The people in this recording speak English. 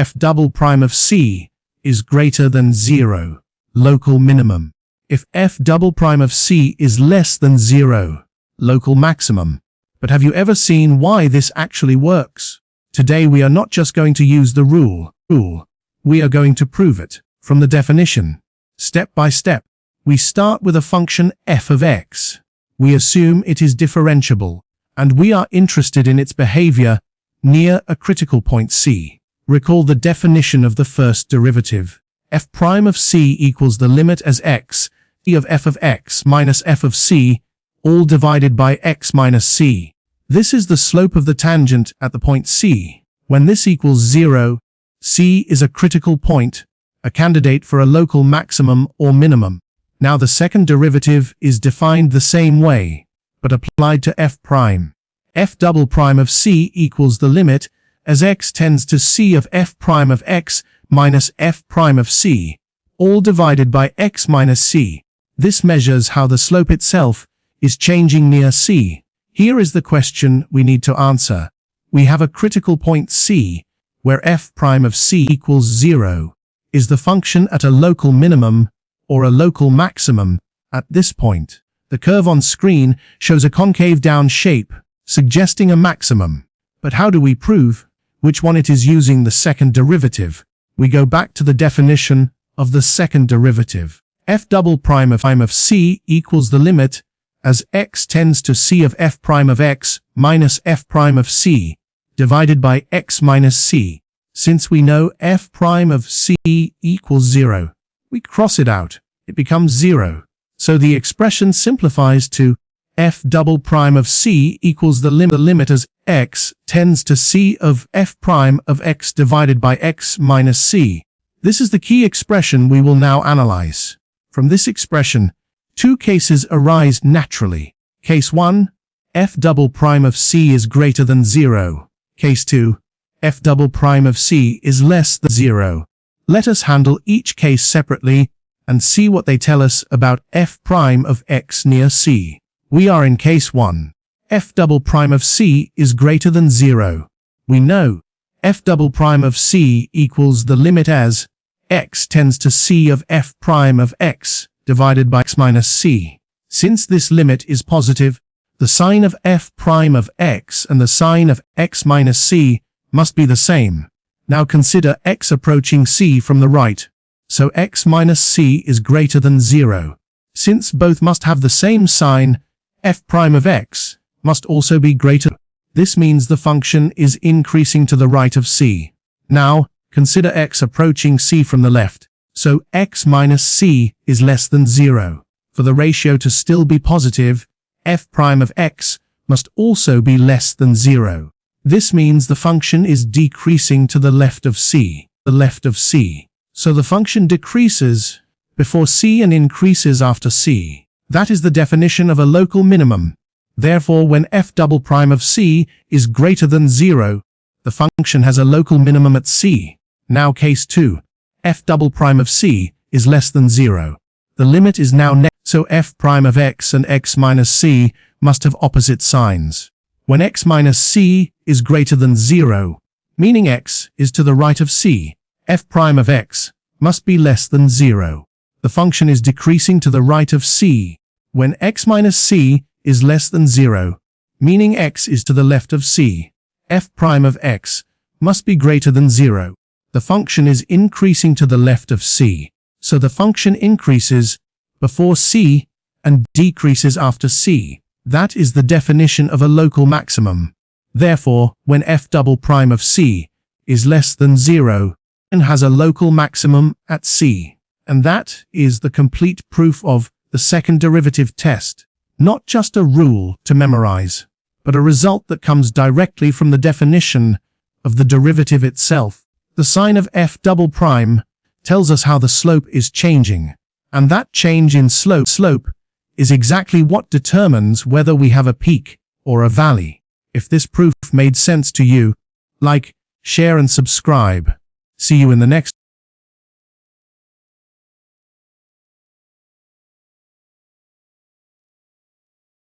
f double prime of c is greater than 0, local minimum. If f double prime of c is less than 0, local maximum. But have you ever seen why this actually works? Today we are not just going to use the rule. We are going to prove it from the definition. Step by step. We start with a function f of x. We assume it is differentiable, and we are interested in its behavior near a critical point c. Recall the definition of the first derivative. F prime of c equals the limit as x, e of x minus f of c, all divided by x minus c. This is the slope of the tangent at the point c. When this equals 0, c is a critical point, a candidate for a local maximum or minimum. Now the second derivative is defined the same way, but applied to f prime. F double prime of c equals the limit as x tends to c of f prime of x minus f prime of c, all divided by x minus c. This measures how the slope itself is changing near c. Here is the question we need to answer. We have a critical point c, where f prime of c equals 0. Is the function at a local minimum or a local maximum at this point? The curve on screen shows a concave down shape, suggesting a maximum. But how do we prove which one it is using the second derivative? We go back to the definition of the second derivative. F double prime of c equals the limit as x tends to c of f prime of x minus f prime of c, divided by x minus c. Since we know f prime of c equals 0, we cross it out. It becomes 0. So the expression simplifies to f double prime of c equals the limit as x tends to c of f prime of x divided by x minus c. This is the key expression we will now analyze. From this expression, two cases arise naturally. Case 1, f double prime of c is greater than 0. Case 2, f double prime of c is less than 0. Let us handle each case separately and see what they tell us about f prime of x near c. We are in case 1. F double prime of c is greater than 0. We know f double prime of c equals the limit as x tends to c of f prime of x divided by x minus c. Since this limit is positive, the sign of f prime of x and the sign of x minus c must be the same. Now consider x approaching c from the right. So x minus c is greater than 0. Since both must have the same sign, f prime of x must also be greater. This means the function is increasing to the right of c. Now, consider x approaching c from the left. So x minus c is less than 0. For the ratio to still be positive, f prime of x must also be less than 0. This means the function is decreasing to the left of c. So the function decreases before c and increases after c. That is the definition of a local minimum. Therefore, when f double prime of c is greater than 0, the function has a local minimum at c. Now case 2, f double prime of c is less than 0. The limit is now negative, so f prime of x and x minus c must have opposite signs. When x minus c is greater than 0, meaning x is to the right of c, f prime of x must be less than 0. The function is decreasing to the right of c. When x minus c is less than 0, meaning x is to the left of c, f prime of x must be greater than 0. The function is increasing to the left of c, so the function increases before c and decreases after c. That is the definition of a local maximum. Therefore, when f double prime of c is less than 0, and has a local maximum at c. And that is the complete proof of the second derivative test. Not just a rule to memorize, but a result that comes directly from the definition of the derivative itself. The sign of f double prime tells us how the slope is changing, and that change in slope is exactly what determines whether we have a peak or a valley. If this proof made sense to you, like, share and subscribe. See you in the next